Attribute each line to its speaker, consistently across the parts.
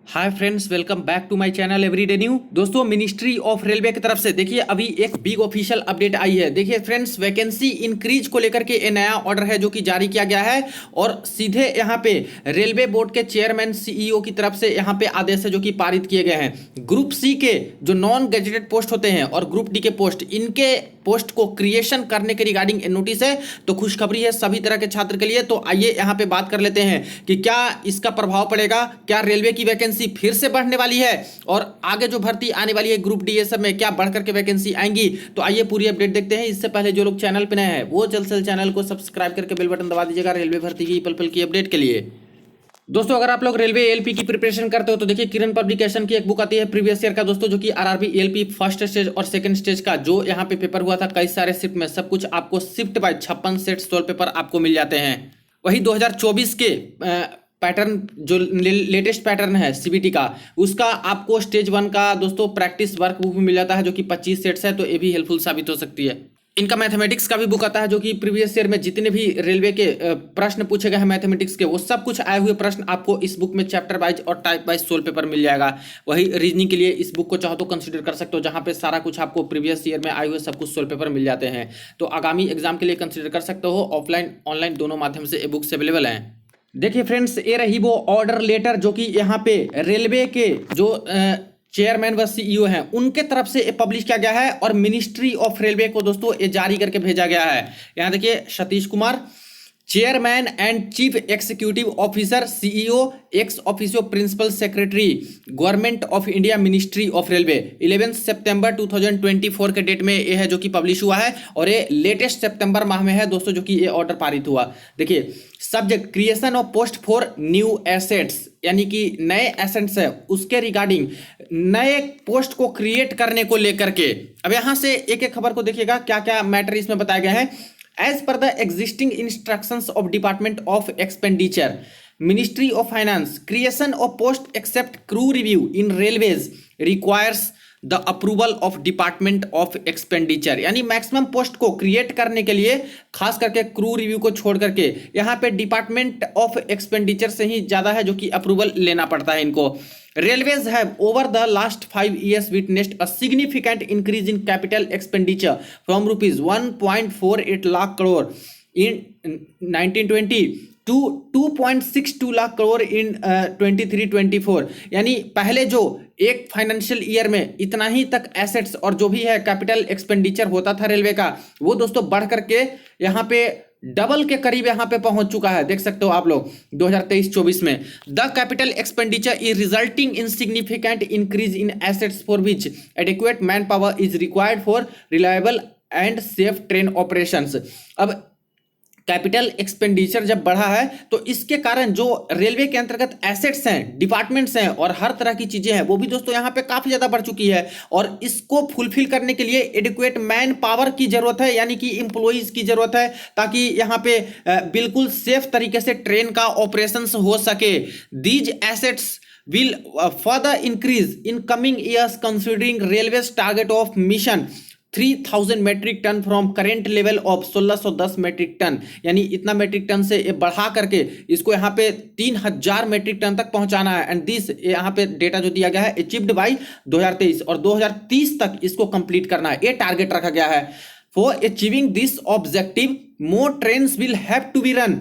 Speaker 1: Hi friends, welcome back to my channel everyday new. दोस्तों, ministry of railway की तरफ से देखिए अभी एक बिग ऑफिशियल अपडेट आई है। देखिए फ्रेंड्स, वैकेंसी इंक्रीज को लेकर के ये नया ऑर्डर है जो कि जारी किया गया है और सीधे यहाँ पे रेलवे बोर्ड के चेयरमैन सीईओ की तरफ से यहाँ पे आदेश है जो कि पारित किए गए हैं। ग्रुप सी के जो नॉन गैजेटेड पोस्ट होते हैं और ग्रुप डी के पोस्ट, इनके पोस्ट को क्रिएशन करने के रिगार्डिंग नोटिस है। तो खुशखबरी है सभी तरह के छात्र के लिए। तो आइए यहाँ पे बात कर लेते हैं कि क्या इसका प्रभाव पड़ेगा, क्या रेलवे की वैकेंसी फिर से बढ़ने वाली है और आगे जो भर्ती आने वाली है ग्रुप डी ये सब में क्या बढ़ करके वैकेंसी आएंगी। तो आइए पूरी अपडेट देखते हैं। इससे पहले जो लोग चैनल पे नए हैं वो जल्द से जल्द चैनल को सब्सक्राइब करके बेल बटन दबा दीजिएगा रेलवे भर्ती की पल पल की अपडेट के लिए। दोस्तों, अगर आप लोग रेलवे एलपी की प्रिपरेशन करते हो तो देखिए किरण पब्लिकेशन की एक बुक आती है प्रीवियस ईयर का दोस्तों, जो कि आरआरबी एलपी फर्स्ट स्टेज और सेकंड स्टेज का जो यहाँ पे पेपर हुआ था कई सारे शिफ्ट में, सब कुछ आपको शिफ्ट बाय 56 सेट 16 पेपर आपको मिल जाते हैं। वही 2024 के पैटर्न जो लेटेस्ट पैटर्न है सीबीटी का, उसका आपको स्टेज 1 का दोस्तों प्रैक्टिस वर्क बुक मिल जाता है जो कि 25 सेट्स है। तो ये भी हेल्पफुल साबित हो सकती है। इनका मैथमेटिक्स का भी बुक आता है जो कि प्रीवियस ईयर में जितने भी रेलवे के प्रश्न पूछे गए हैं मैथमेटिक्स के, वो सब कुछ आए हुए प्रश्न आपको इस बुक में चैप्टर वाइज और टाइप वाइज 16 पेपर मिल जाएगा। वही रीजनिंग के लिए इस बुक को चाहो तो कंसीडर कर सकते हो, जहां पे सारा कुछ आपको प्रीवियस ईयर में आए हुए सब कुछ 16 पेपर मिल जाते हैं। तो आगामी एग्जाम के लिए कंसिडर कर सकते हो। ऑफलाइन ऑनलाइन दोनों माध्यम से ये बुक्स अवेलेबल हैं। देखिए फ्रेंड्स, ये रही वो ऑर्डर लेटर जो कि यहाँ पे रेलवे के जो चेयरमैन व सीईओ हैं उनके तरफ से पब्लिश किया गया है और मिनिस्ट्री ऑफ रेलवे को दोस्तों ये जारी करके भेजा गया है। यहाँ देखिए, Satish Kumar chairman and chief executive officer CEO ex officio principal secretary government of India ministry of railway 11 सितंबर 2024 के डेट में ये है जो कि पब्लिश हुआ है और ये लेटेस्ट सितंबर माह में है दोस्तों जो कि ये ऑर्डर पारित हुआ। देखिए, subject creation of post for new assets, यानी कि नए एसेट्स है उसके रिगार्डिंग नए पोस्ट को क्रिएट करने को लेकर के। अब यहां से एक एक खबर को देखिएगा क्या क्या मैटर इसमें बताया गया है। As per the existing instructions of Department of Expenditure, Ministry of Finance, creation of post except crew review in railways requires the approval of department of expenditure, यानी मैक्सिमम पोस्ट को क्रिएट करने के लिए खास करके क्रू रिव्यू को छोड़ करके यहाँ पे डिपार्टमेंट ऑफ एक्सपेंडिचर से ही ज्यादा है जो कि अप्रूवल लेना पड़ता है इनको। Railways have over the last 5 years witnessed a significant increase in capital expenditure from rupees 1.48 lakh crore in 1920 to 2.62 lakh crore इन 23-24। यानी पहले जो एक फाइनेंशियल ईयर में इतना ही तक एसेट्स और जो भी है कैपिटल एक्सपेंडिचर होता था रेलवे का, वो दोस्तों बढ़ करके यहाँ पे डबल के करीब यहाँ पे पहुंच चुका है। देख सकते हो आप लोग 2023-24 में the capital expenditure is resulting in significant increase in assets for which adequate man power is required for reliable and safe train operations. अब कैपिटल एक्सपेंडिचर जब बढ़ा है तो इसके कारण जो रेलवे के अंतर्गत एसेट्स हैं, डिपार्टमेंट्स हैं और हर तरह की चीजें हैं वो भी दोस्तों यहाँ पे काफी ज्यादा बढ़ चुकी है और इसको फुलफिल करने के लिए एडिक्वेट मैन पावर की जरूरत है, यानी कि एम्प्लॉइज की जरूरत है, ताकि यहाँ पे बिल्कुल सेफ तरीके से ट्रेन का ऑपरेशन हो सके। These assets will further increase in coming years considering railways target of mission 3000 metric ton from current level of 1610 metric ton, यानी इतना मेट्रिक टन से ये बढ़ा करके इसको यहाँ पे 3000 मेट्रिक टन तक पहुंचाना है। एंड दिस यहाँ पे डेटा जो दिया गया है अचीव्ड बाय 2023 और 2030 तक इसको कंप्लीट करना है, ये टारगेट रखा गया है। For achieving this objective more trains will have to be run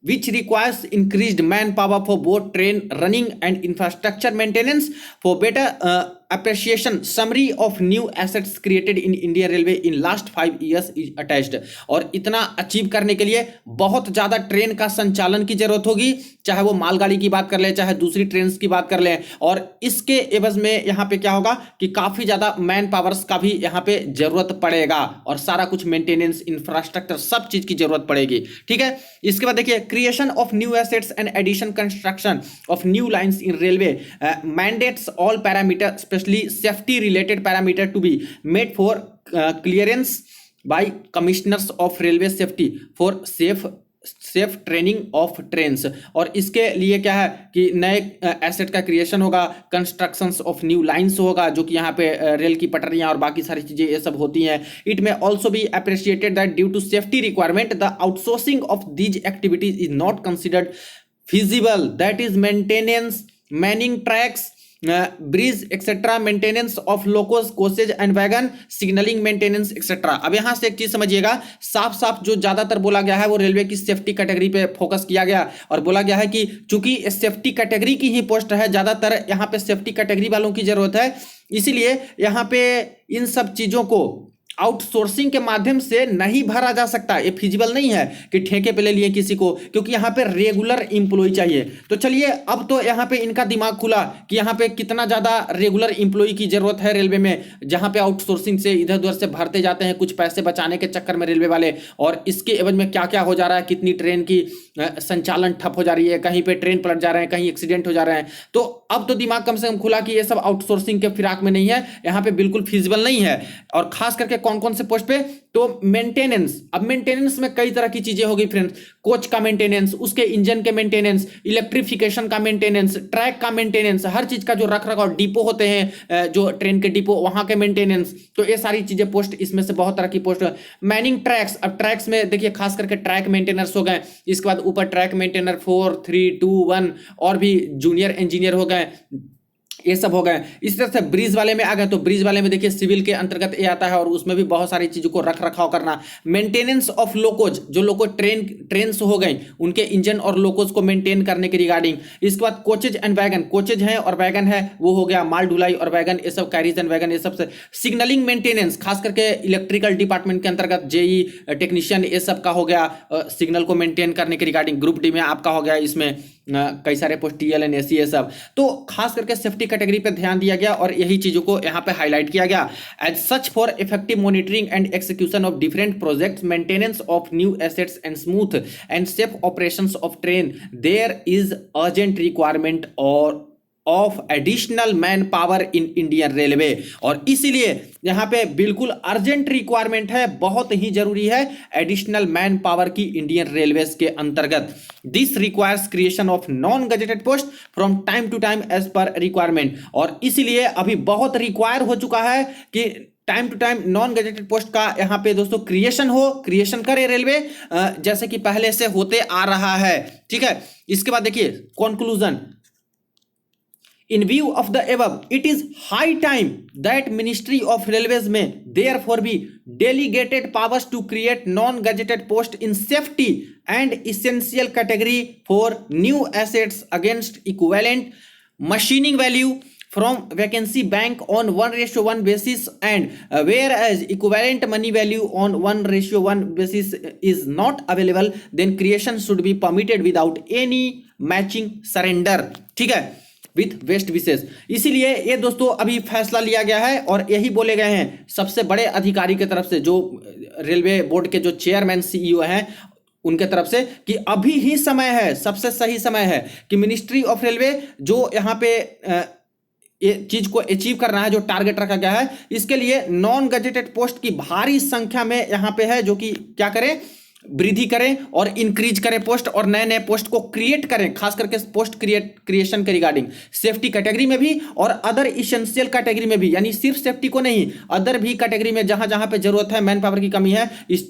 Speaker 1: which requires increased manpower for both train running and infrastructure maintenance. For better appreciation, summary of new assets created in India Railway in last 5 years is attached. और इतना achieve करने के लिए बहुत ज़्यादा train का संचालन की जरूरत होगी, चाहे वो मालगाड़ी की बात कर ले चाहे दूसरी ट्रेन की बात कर ले। और इसके एवज में यहाँ पे क्या होगा कि काफ़ी ज़्यादा मैन पावर्स का भी यहाँ पे जरूरत पड़ेगा और सारा कुछ मेंटेनेंस इंफ्रास्ट्रक्चर सब चीज़ की जरूरत पड़ेगी। ठीक है, इसके बाद देखिए creation of new assets and addition construction of new lines in railway mandates all parameter especially safety related parameter to be made for clearance by commissioners of railway safety for safe training of trains. और इसके लिए क्या है कि नए asset का creation होगा, constructions of new lines होगा जो कि यहाँ पे रेल की पटरियाँ और बाकी सारी चीज़ें ये सब होती हैं। It may also be appreciated that due to safety requirement the outsourcing of these activities is not considered feasible, that is maintenance manning tracks, bridge etcetera, maintenance of locos, coaches and wagon, signalling maintenance etcetera. अब यहां से एक चीज समझिएगा, साफ साफ जो ज्यादातर बोला गया है वो रेलवे की सेफ्टी कैटेगरी पे फोकस किया गया और बोला गया है कि चूंकि सेफ्टी कैटेगरी की ही पोस्ट है, ज्यादातर यहां पे सेफ्टी कैटेगरी वालों की जरूरत है, इसीलिए यहां पे इन सब चीजों को आउटसोर्सिंग के माध्यम से नहीं भरा जा सकता। ये फिजिबल नहीं है कि ठेके पे ले लिए किसी को, क्योंकि यहाँ पे रेगुलर इंप्लॉय चाहिए। तो चलिए अब तो यहाँ पे इनका दिमाग खुला कि यहाँ पे कितना ज्यादा रेगुलर इंप्लॉय की जरूरत है रेलवे में, जहाँ पे आउटसोर्सिंग से इधर उधर से भरते जाते हैं कुछ पैसे बचाने के चक्कर में रेलवे वाले, और इसके एवज में क्या क्या हो जा रहा है, कितनी ट्रेन की संचालन ठप हो जा रही है, कहीं पे ट्रेन पलट जा रहे हैं, कहीं एक्सीडेंट हो जा रहे हैं। तो अब तो दिमाग कम से कम खुला कि ये सब आउटसोर्सिंग के फिराक में नहीं है, यहाँ पे बिल्कुल फिजिबल नहीं है। और खास करके कौन कौन से पोस्ट पे, तो मेंटेनेंस। अब मेंटेनेंस में कई तरह की चीजें होगी फ्रेंड्स, कोच का मेंटेनेंस, उसके इंजन के मेंटेनेंस, इलेक्ट्रिफिकेशन का मेंटेनेंस, ट्रैक का मेंटेनेंस, हर चीज का जो रख रखाव, डिपो होते हैं जो ट्रेन के डिपो, वहां के मेंटेनेंस, तो ये सारी चीजें पोस्ट, इसमें से बहुत तरह की पोस्ट। मैनिंग ट्रैक्स, अब ट्रैक्स में देखिए खास करके ट्रैक मेंटेनर्स हो गए, इसके बाद ऊपर ट्रैक मेंटेनर 4 3 2 1 और भी जूनियर इंजीनियर हो गए, ये सब हो गए। इस तरह से ब्रिज वाले में आ गए, तो ब्रिज वाले में देखिए सिविल के अंतर्गत ये आता है और उसमें भी बहुत सारी चीजों को रख रखाव करना। मेंटेनेंस ऑफ लोकोज, जो लोको ट्रेन हो गई उनके इंजन और लोकोज को मेंटेन करने के रिगार्डिंग। इसके बाद कोचेज एंड वैगन, कोचेज है और वैगन है, वो हो गया माल ढुलाई और वैगन, ये सब कैरीज एंड वैगन, ये सब से। सिग्नलिंग मेंटेनेंस खास करके इलेक्ट्रिकल डिपार्टमेंट के अंतर्गत जेई टेक्नीशियन, ये सब का हो गया सिग्नल को मेंटेन करने के रिगार्डिंग। ग्रुप डी में आपका हो गया, इसमें कई सारे पोस्ट TLN SC, ये सब। तो खास करके सेफ्टी कैटेगरी पे ध्यान दिया गया और यही चीजों को यहाँ पे हाईलाइट किया गया। As such for effective monitoring and execution of different projects, maintenance of new assets and smooth and safe operations of train, there is urgent requirement और of additional man power in Indian railway. और इसीलिए यहां पे बिल्कुल urgent requirement है, बहुत ही जरूरी है एडिशनल मैन पावर की इंडियन रेलवेज के अंतर्गत। This requires creation of non gazetted post from time to time as per requirement. और इसीलिए अभी बहुत रिक्वायर हो चुका है कि time to time non gazetted post का यहां पे दोस्तों क्रिएशन करे रेलवे, जैसे कि पहले से होते आ रहा है। ठीक है, इसके बाद देखिए conclusion. In view of the above, it is high time that Ministry of Railways may therefore be delegated powers to create non-gazetted post in safety and essential category for new assets against equivalent machining value from vacancy bank on 1:1 basis, and whereas equivalent money value on 1:1 basis is not available, then creation should be permitted without any matching surrender। ठीक है, with best विशेष। इसीलिए ये दोस्तों अभी फैसला लिया गया है और यही बोले गए हैं सबसे बड़े अधिकारी की तरफ से, जो रेलवे बोर्ड के जो चेयरमैन CEO हैं उनके तरफ से, कि अभी ही समय है, सबसे सही समय है कि मिनिस्ट्री ऑफ रेलवे जो यहाँ पे ये चीज को अचीव करना है, जो टारगेट रखा गया है, इसके लिए नॉन गजेटेड पोस्ट की भारी संख्या में यहाँ पे है, जो कि क्या करें, वृद्धि करें और इंक्रीज करें पोस्ट, और नए नए पोस्ट को क्रिएट करें, खास करके पोस्ट क्रिएशन के रिगार्डिंग सेफ्टी कैटेगरी में भी और अदर इसेंशियल कैटेगरी में भी, यानी सिर्फ सेफ्टी को नहीं, अदर भी कैटेगरी में जहां जहां पे जरूरत है, मैन पावर की कमी है, इस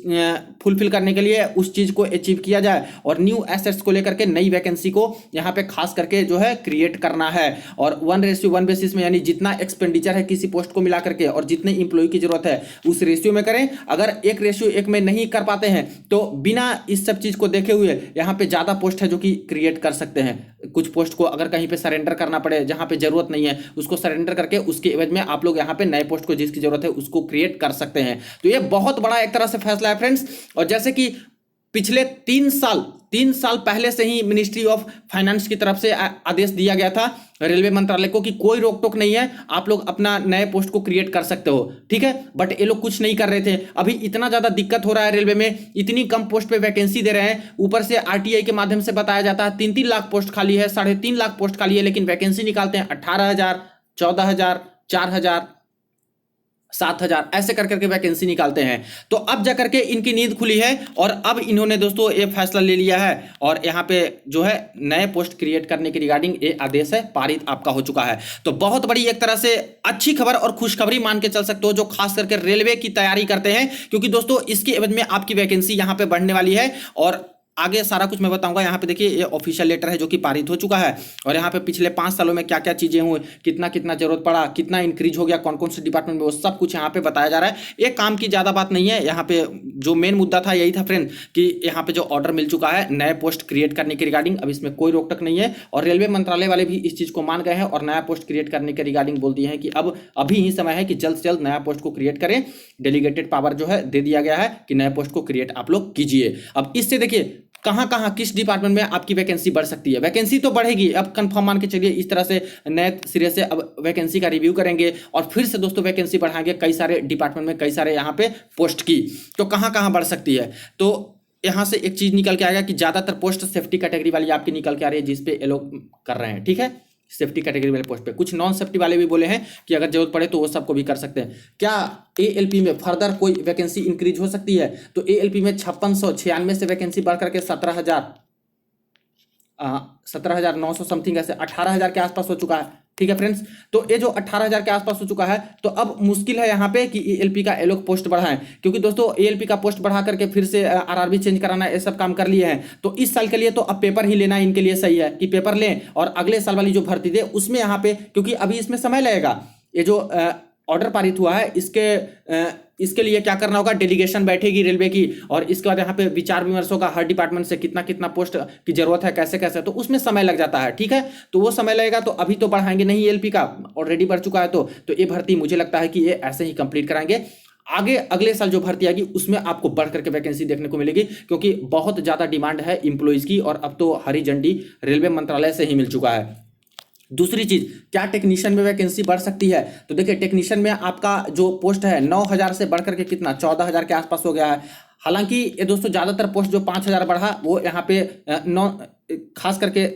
Speaker 1: फुलफिल करने के लिए उस चीज को अचीव किया जाए। और न्यू एसेट्स को लेकर के नई वैकेंसी को यहाँ पे खास करके जो है क्रिएट करना है, और 1:1 बेसिस में, यानी जितना एक्सपेंडिचर है किसी पोस्ट को मिला करके और जितने इंप्लॉय की जरूरत है उस रेशियो में करें। अगर 1:1 में नहीं कर पाते हैं तो बिना इस सब चीज को देखे हुए यहाँ पे ज्यादा पोस्ट है जो कि क्रिएट कर सकते हैं। कुछ पोस्ट को अगर कहीं पे सरेंडर करना पड़े, जहां पे जरूरत नहीं है उसको सरेंडर करके उसके एवज में आप लोग यहाँ पे नए पोस्ट को जिसकी जरूरत है उसको क्रिएट कर सकते हैं। तो ये बहुत बड़ा एक तरह से फैसला है फ्रेंड्स। और जैसे कि पिछले 3 साल पहले से ही मिनिस्ट्री ऑफ फाइनेंस की तरफ से आदेश दिया गया था रेलवे मंत्रालय को कि कोई रोक टोक नहीं है, आप लोग अपना नए पोस्ट को क्रिएट कर सकते हो। ठीक है, बट ये लोग कुछ नहीं कर रहे थे। अभी इतना ज्यादा दिक्कत हो रहा है रेलवे में, इतनी कम पोस्ट पे वैकेंसी दे रहे हैं, ऊपर से RTI के माध्यम से बताया जाता है 3-3 लाख पोस्ट खाली है, 3.5 लाख पोस्ट खाली है, लेकिन वैकेंसी निकालते हैं 18,000, 14,000, 4,000, 7,000 ऐसे कर करके वैकेंसी निकालते हैं। तो अब जाकर के इनकी नींद खुली है और अब इन्होंने दोस्तों ये फैसला ले लिया है और यहाँ पे जो है नए पोस्ट क्रिएट करने के रिगार्डिंग ये आदेश है पारित आपका हो चुका है। तो बहुत बड़ी एक तरह से अच्छी खबर और खुशखबरी मान के चल सकते हो जो खास करके रेलवे की तैयारी करते हैं, क्योंकि दोस्तों इसके एवज में आपकी वैकेंसी यहाँ पे बढ़ने वाली है और आगे सारा कुछ मैं बताऊंगा। यहाँ पे देखिए ये ऑफिशियल लेटर है जो कि पारित हो चुका है, और यहाँ पे पिछले 5 सालों में क्या क्या चीजें हुई, कितना कितना जरूरत पड़ा, कितना इंक्रीज हो गया, कौन कौन से डिपार्टमेंट में, वो सब कुछ यहाँ पे बताया जा रहा है। ये काम की ज्यादा बात नहीं है। यहाँ पे जो मेन मुद्दा था यही था फ्रेंड कि यहाँ पे जो ऑर्डर मिल चुका है नए पोस्ट क्रिएट करने के रिगार्डिंग, अब इसमें कोई रोक टोक नहीं है, और रेलवे मंत्रालय वाले भी इस चीज को मान गए हैं और नया पोस्ट क्रिएट करने के रिगार्डिंग बोलती है कि अब अभी ही समय है कि जल्द से जल्द नया पोस्ट को क्रिएट करें। डेलीगेटेड पावर जो है दे दिया गया है कि नए पोस्ट को क्रिएट आप लोग कीजिए। अब इससे देखिए कहां कहां किस डिपार्टमेंट में आपकी वैकेंसी बढ़ सकती है। वैकेंसी तो बढ़ेगी, अब कंफर्म मान के चलिए इस तरह से नए सिरे से अब वैकेंसी का रिव्यू करेंगे और फिर से दोस्तों वैकेंसी बढ़ाएंगे कई सारे डिपार्टमेंट में, कई सारे यहाँ पे पोस्ट की। तो कहां कहां बढ़ सकती है, तो यहां से एक चीज निकल के आएगा कि ज्यादातर पोस्ट सेफ्टी कैटेगरी वाली आपकी निकल के आ रही है जिसपे ये लोग कर रहे हैं। ठीक है, सेफ्टी कैटेगरी वाले पोस्ट पे। कुछ नॉन सेफ्टी वाले भी बोले हैं कि अगर जरूरत पड़े तो वो सबको भी कर सकते हैं। क्या एएलपी में फर्दर कोई वैकेंसी इंक्रीज हो सकती है, तो एएलपी में 5696 से वैकेंसी बढ़ करके 17,900 समथिंग ऐसे 18,000 के आसपास हो चुका है। ठीक है फ्रेंड्स, तो ये जो 18,000 के आसपास हो चुका है, तो अब मुश्किल है यहाँ पे कि एएलपी का ये लोग पोस्ट बढ़ाएं, क्योंकि दोस्तों एएलपी का पोस्ट बढ़ा करके फिर से आरआरबी चेंज कराना, ये सब काम कर लिए हैं। तो इस साल के लिए तो अब पेपर ही लेना इनके लिए सही है कि पेपर लें और अगले साल वाली जो भर्ती दे उसमें यहाँ पे, क्योंकि अभी इसमें समय लगेगा। ये जो ऑर्डर पारित हुआ है इसके लिए क्या करना होगा, डेलीगेशन बैठेगी रेलवे की, और इसके बाद यहाँ पे विचार विमर्श होगा हर डिपार्टमेंट से कितना कितना पोस्ट की जरूरत है, कैसे कैसे, तो उसमें समय लग जाता है। ठीक है, तो वो समय लगेगा, तो अभी तो बढ़ाएंगे नहीं एएलपी का, ऑलरेडी बढ़ चुका है। तो ये भर्ती मुझे लगता है कि ये ऐसे ही कंप्लीट कराएंगे। आगे अगले साल जो भर्ती आएगी उसमें आपको बढ़ करके वैकेंसी देखने को मिलेगी, क्योंकि बहुत ज्यादा डिमांड है इंप्लॉइज की, और अब तो हरी झंडी रेलवे मंत्रालय से ही मिल चुका है। दूसरी चीज, क्या टेक्नीशियन में वैकेंसी बढ़ सकती है, तो देखिए टेक्नीशियन में आपका जो पोस्ट है 9,000 से बढ़ करके कितना 14,000 के आसपास हो गया है। हालांकि ये दोस्तों ज्यादातर पोस्ट जो 5,000 बढ़ा वो यहाँ पे खास करके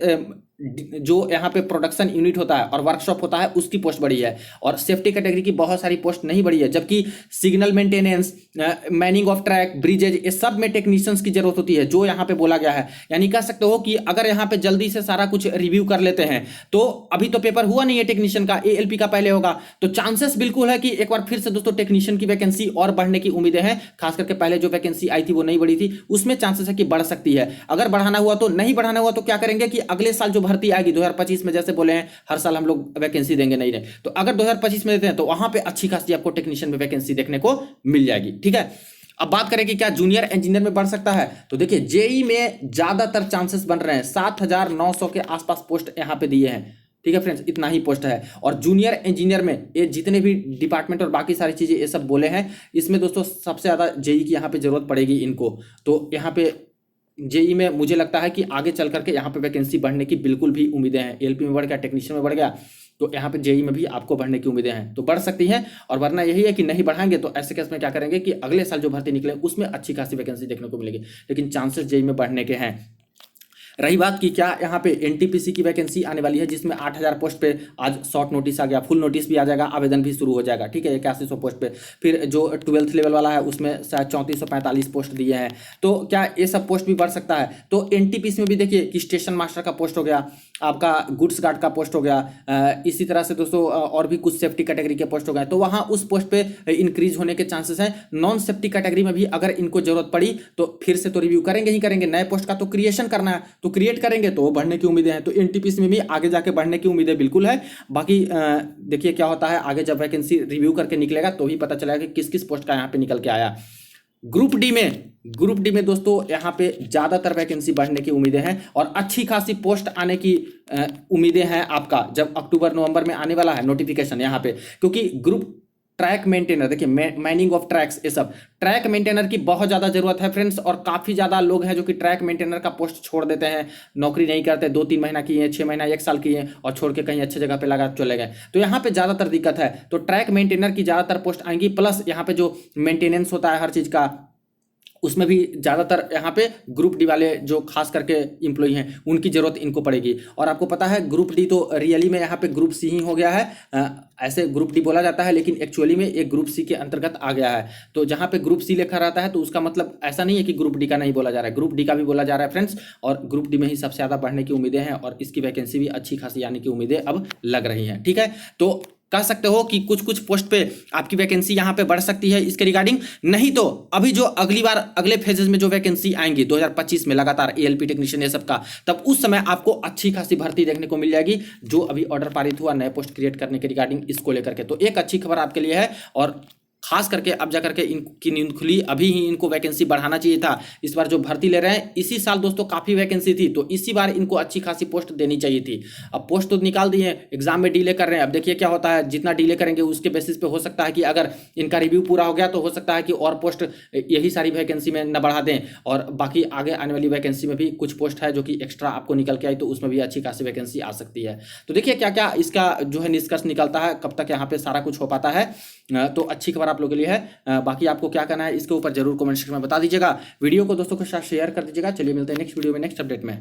Speaker 1: जो यहाँ पे प्रोडक्शन यूनिट होता है और वर्कशॉप होता है उसकी पोस्ट बढ़ी है, और सेफ्टी कैटेगरी की बहुत सारी पोस्ट नहीं बढ़ी है। जबकि signal maintenance, Manning of track, bridges, ये सब में टेक्नीशियंस की जरूरत होती है, जो यहाँ पे बोला गया है। यानी कह सकते हो कि अगर यहाँ पे जल्दी से सारा कुछ रिव्यू कर लेते हैं, तो अभी तो पेपर हुआ नहीं है टेक्नीशियन का, एएलपी का पहले होगा, तो चांसेस बिल्कुल है कि एक बार फिर से दोस्तों टेक्नीशियन की वैकेंसी और बढ़ने की उम्मीदें हैं। खास करके पहले जो वैकेंसी आई थी वो नहीं बढ़ी थी, उसमें चांसेस है कि बढ़ सकती है। अगर बढ़ाना हुआ तो, नहीं बढ़ाना हुआ तो क्या करेंगे कि अगले साल जो भर्ती आएगी 2025 में, जैसे बोले हैं हर साल हम लोग वैकेंसी देंगे, नहीं दें, तो अगर 2025 में देते हैं तो वहां पे अच्छी खासी आपको टेक्नीशियन में वैकेंसी देखने को मिल जाएगी। ठीक है, अब बात करें कि क्या जूनियर इंजीनियर में बढ़ सकता है, तो देखिए जेई में ज्यादातर चांसेस बन रहे हैं। 7,900 के आसपास पोस्ट यहां पे दिए हैं। ठीक है फ्रेंड्स, इतना ही पोस्ट है। और जूनियर इंजीनियर में ये जितने भी डिपार्टमेंट और बाकी सारी चीजें ये सब बोले हैं, इसमें दोस्तों सबसे ज्यादा जेई की यहाँ पे जरूरत पड़ेगी इनको। तो यहाँ पे जेई में मुझे लगता है कि आगे चल करके यहाँ पे वैकेंसी बढ़ने की बिल्कुल भी उम्मीदें हैं। एएलपी में बढ़ गया, टेक्नीशियन में बढ़ गया, तो यहाँ पे जेई में भी आपको बढ़ने की उम्मीदें हैं, तो बढ़ सकती हैं। और वरना यही है कि नहीं बढ़ाएंगे तो ऐसे केस में क्या करेंगे कि अगले साल जो भर्ती निकले उसमें अच्छी खासी वैकेंसी देखने को मिलेगी, लेकिन चांसेस जेई में बढ़ने के हैं। रही बात की क्या यहाँ पे एनटीपीसी की वैकेंसी आने वाली है, जिसमें 8,000 पोस्ट पे आज शॉर्ट नोटिस आ गया, फुल नोटिस भी आ जाएगा, आवेदन भी शुरू हो जाएगा। ठीक है, 8100 पोस्ट पे। फिर जो 12th लेवल वाला है उसमें शायद 3445 पोस्ट दिए हैं, तो क्या ये सब पोस्ट भी बढ़ सकता है। तो एनटीपीसी में भी देखिए कि स्टेशन मास्टर का पोस्ट हो गया, आपका गुड्स गार्ड का पोस्ट हो गया, इसी तरह से दोस्तों और भी कुछ सेफ्टी कैटेगरी के पोस्ट हो गए, तो वहाँ उस पोस्ट पे इंक्रीज होने के चांसेस हैं। नॉन सेफ्टी कैटेगरी में भी अगर इनको जरूरत पड़ी तो फिर से तो रिव्यू करेंगे ही करेंगे, नए पोस्ट का तो क्रिएशन करना है, तो क्रिएट करेंगे तो बढ़ने की उम्मीदें हैं। तो एनटीपीसी में भी आगे जाके बढ़ने की उम्मीदें बिल्कुल है। बाकी देखिए क्या होता है आगे, जब वैकेंसी रिव्यू करके निकलेगा तो ही पता चलेगा कि किस किस पोस्ट का यहाँ पे निकल के आया। ग्रुप डी में दोस्तों यहाँ पे ज्यादातर वैकेंसी बढ़ने की उम्मीदें हैं और अच्छी खासी पोस्ट आने की उम्मीदें हैं आपका, जब अक्टूबर नवंबर में आने वाला है नोटिफिकेशन यहाँ पे। क्योंकि ग्रुप ट्रैक मेंटेनर, देखिए मैनिंग ऑफ ट्रैक्स, ये सब ट्रैक मेंटेनर की बहुत ज्यादा जरूरत है फ्रेंड्स, और काफी ज्यादा लोग हैं जो कि ट्रैक मेंटेनर का पोस्ट छोड़ देते हैं, नौकरी नहीं करते, 2-3 महीना किए, 6 महीना, 1 साल किए और छोड़ के कहीं अच्छे जगह पे लगा चले गए, तो यहाँ पे ज्यादातर दिक्कत है। तो ट्रैक मेंटेनर की ज्यादातर पोस्ट आएंगी, प्लस यहाँ पे जो मेंटेनेंस होता है हर चीज का, उसमें भी ज़्यादातर यहाँ पे ग्रुप डी वाले जो खास करके एम्प्लॉई हैं उनकी ज़रूरत इनको पड़ेगी। और आपको पता है ग्रुप डी तो रियली में यहाँ पे ग्रुप सी ही हो गया है, ऐसे ग्रुप डी बोला जाता है लेकिन एक्चुअली में एक ग्रुप सी के अंतर्गत आ गया है। तो जहाँ पे ग्रुप सी लिखा रहता है तो उसका मतलब ऐसा नहीं है कि ग्रुप डी का नहीं बोला जा रहा है, ग्रुप डी का भी बोला जा रहा है फ्रेंड्स, और ग्रुप डी में ही सबसे ज़्यादा बढ़ने की उम्मीदें हैं और इसकी वैकेंसी भी अच्छी खासी आने की उम्मीदें अब लग रही हैं। ठीक है, तो कह सकते हो कि कुछ कुछ पोस्ट पे आपकी वैकेंसी यहाँ पे बढ़ सकती है इसके रिगार्डिंग। नहीं तो अभी जो अगली बार अगले फेजेस में जो वैकेंसी आएंगी 2025 में लगातार एएलपी टेक्नीशियन ये सब का, तब उस समय आपको अच्छी खासी भर्ती देखने को मिल जाएगी, जो अभी ऑर्डर पारित हुआ नए पोस्ट क्रिएट करने के रिगार्डिंग इसको लेकर के। तो एक अच्छी खबर आपके लिए है, और खास करके अब जा करके इनकी नींद खुली, अभी ही इनको वैकेंसी बढ़ाना चाहिए था। इस बार जो भर्ती ले रहे हैं, इसी साल दोस्तों काफी वैकेंसी थी, तो इसी बार इनको अच्छी खासी पोस्ट देनी चाहिए थी। अब पोस्ट तो निकाल दी है, एग्जाम में डिले कर रहे हैं। अब देखिए क्या होता है, जितना डिले करेंगे उसके बेसिस पे हो सकता है कि अगर इनका रिव्यू पूरा हो गया तो हो सकता है कि और पोस्ट यही सारी वैकेंसी में न बढ़ा दें, और बाकी आगे आने वाली वैकेंसी में भी कुछ पोस्ट है जो कि एक्स्ट्रा आपको निकल के आई, तो उसमें भी अच्छी खासी वैकेंसी आ सकती है। तो देखिए क्या क्या इसका जो है निष्कर्ष निकलता है, कब तक यहाँ पे सारा कुछ हो पाता है। तो अच्छी खबर आप लोगों के लिए है। बाकी आपको क्या करना है इसके ऊपर जरूर कमेंट सेक्शन में बता दीजिएगा। वीडियो को दोस्तों के साथ शेयर कर दीजिएगा। चलिए मिलते हैं नेक्स्ट वीडियो में नेक्स्ट अपडेट में।